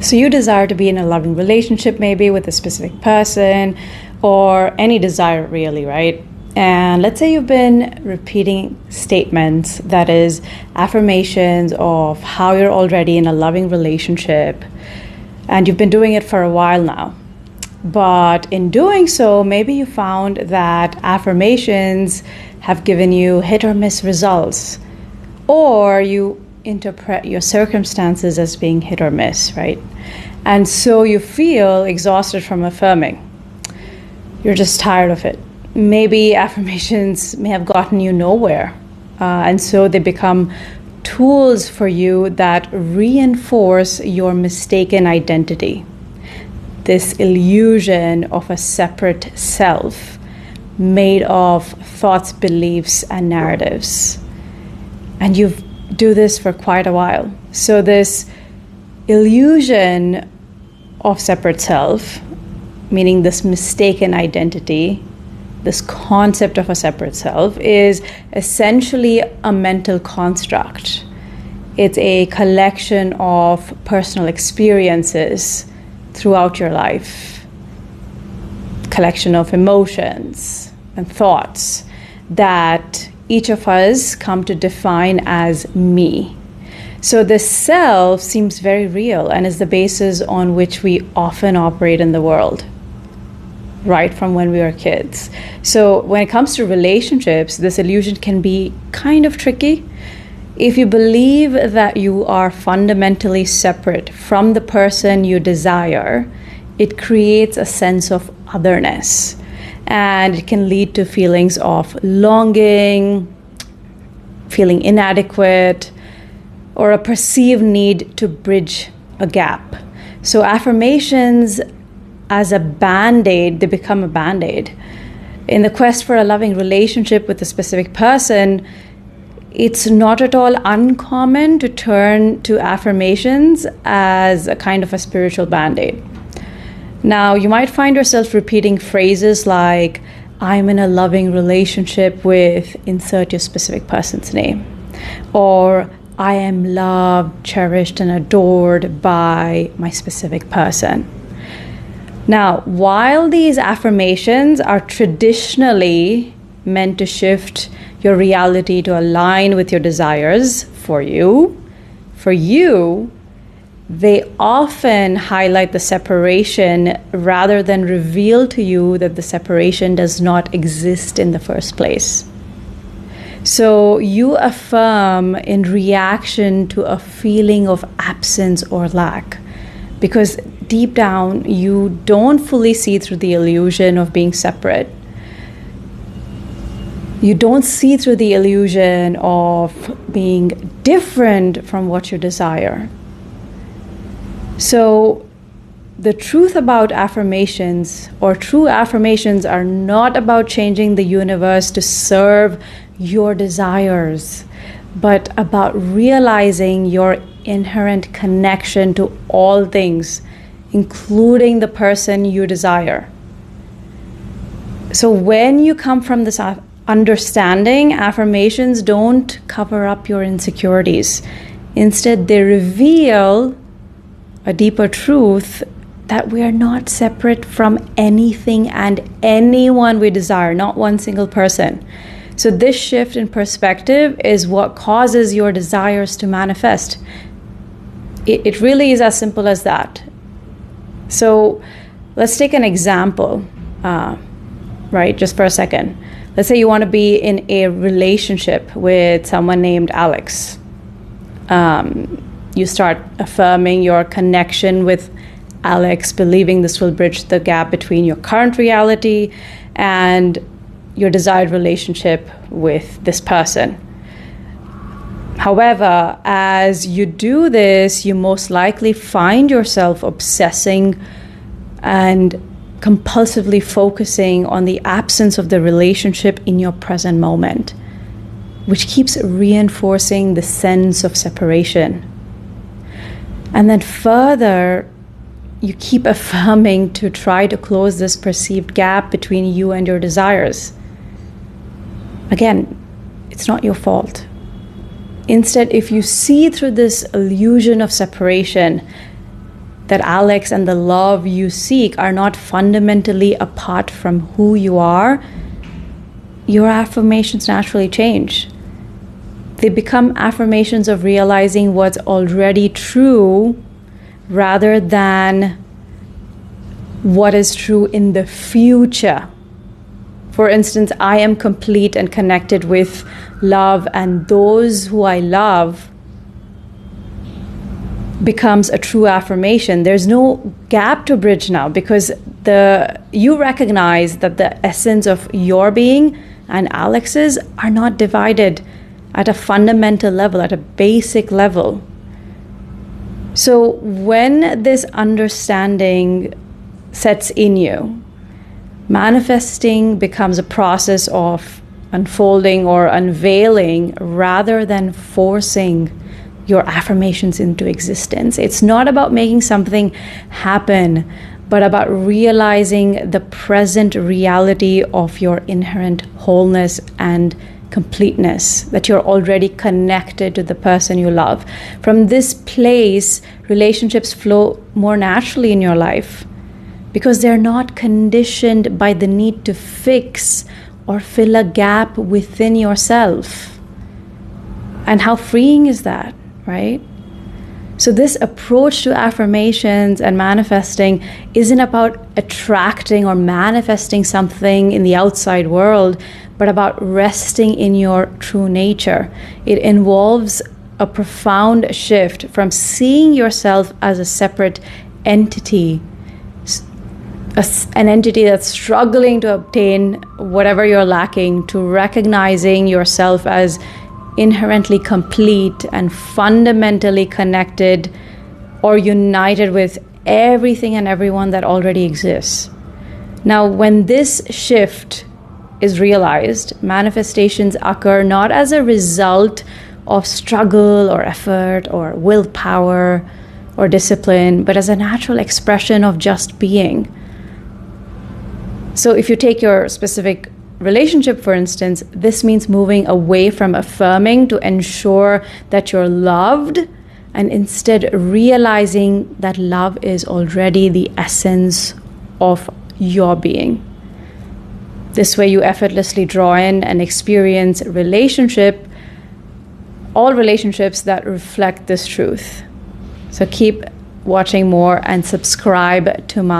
So you desire to be in a loving relationship, maybe with a specific person, or any desire really, right? And let's say you've been repeating statements, that is, affirmations of how you're already in a loving relationship, and you've been doing it for a while now. But in doing so, maybe you found that affirmations have given you hit or miss results, or you interpret your circumstances as being hit or miss, right? And so you feel exhausted from affirming. You're just tired of it. Maybe affirmations may have gotten you nowhere. And so they become tools for you that reinforce your mistaken identity. This illusion of a separate self made of thoughts, beliefs, and narratives. And you do this for quite a while. So this illusion of separate self, meaning this mistaken identity, this concept of a separate self, is essentially a mental construct. It's a collection of personal experiences throughout your life, collection of emotions and thoughts that each of us come to define as me. So the self seems very real and is the basis on which we often operate in the world, right from when we were kids. So when it comes to relationships, this illusion can be kind of tricky. If you believe that you are fundamentally separate from the person you desire, it creates a sense of otherness. And it can lead to feelings of longing, feeling inadequate, or a perceived need to bridge a gap. So affirmations as a band-aid, they become a band-aid. In the quest for a loving relationship with a specific person, it's not at all uncommon to turn to affirmations as a kind of a spiritual band-aid. Now, you might find yourself repeating phrases like, I'm in a loving relationship with, insert your specific person's name, or I am loved, cherished, and adored by my specific person. Now, while these affirmations are traditionally meant to shift your reality to align with your desires for you, they often highlight the separation rather than reveal to you that the separation does not exist in the first place. So you affirm in reaction to a feeling of absence or lack, because deep down you don't fully see through the illusion of being separate. You don't see through the illusion of being different from what you desire. So the truth about affirmations, or true affirmations, are not about changing the universe to serve your desires, but about realizing your inherent connection to all things, including the person you desire. So when you come from this understanding, affirmations don't cover up your insecurities. Instead, they reveal a deeper truth that we are not separate from anything and anyone we desire, not one single person. So this shift in perspective is what causes your desires to manifest. It really is as simple as that. So let's take an example, right, just for a second. Let's say you want to be in a relationship with someone named Alex. You start affirming your connection with Alex, believing this will bridge the gap between your current reality and your desired relationship with this person. However, as you do this, you most likely find yourself obsessing and compulsively focusing on the absence of the relationship in your present moment, which keeps reinforcing the sense of separation. And then further, you keep affirming to try to close this perceived gap between you and your desires. Again, it's not your fault. Instead, if you see through this illusion of separation, that Alex and the love you seek are not fundamentally apart from who you are, your affirmations naturally change. They become affirmations of realizing what's already true rather than what is true in the future. For instance, I am complete and connected with love, and those who I love becomes a true affirmation. There's no gap to bridge now, because you recognize that the essence of your being and Alex's are not divided at a fundamental level, at a basic level. So when this understanding sets in you, manifesting becomes a process of unfolding or unveiling rather than forcing your affirmations into existence. It's not about making something happen, but about realizing the present reality of your inherent wholeness and completeness, that you're already connected to the person you love. From this place, relationships flow more naturally in your life because they're not conditioned by the need to fix or fill a gap within yourself. And how freeing is that, right? So this approach to affirmations and manifesting isn't about attracting or manifesting something in the outside world, but about resting in your true nature. It involves a profound shift from seeing yourself as a separate entity, an entity that's struggling to obtain whatever you're lacking, to recognizing yourself as inherently complete and fundamentally connected or united with everything and everyone that already exists. Now, when this shift is realized, manifestations occur not as a result of struggle or effort or willpower or discipline, but as a natural expression of just being. So if you take your specific relationship, for instance, this means moving away from affirming to ensure that you're loved, and instead realizing that love is already the essence of your being. This way you effortlessly draw in and experience all relationships that reflect this truth. So keep watching more and subscribe to my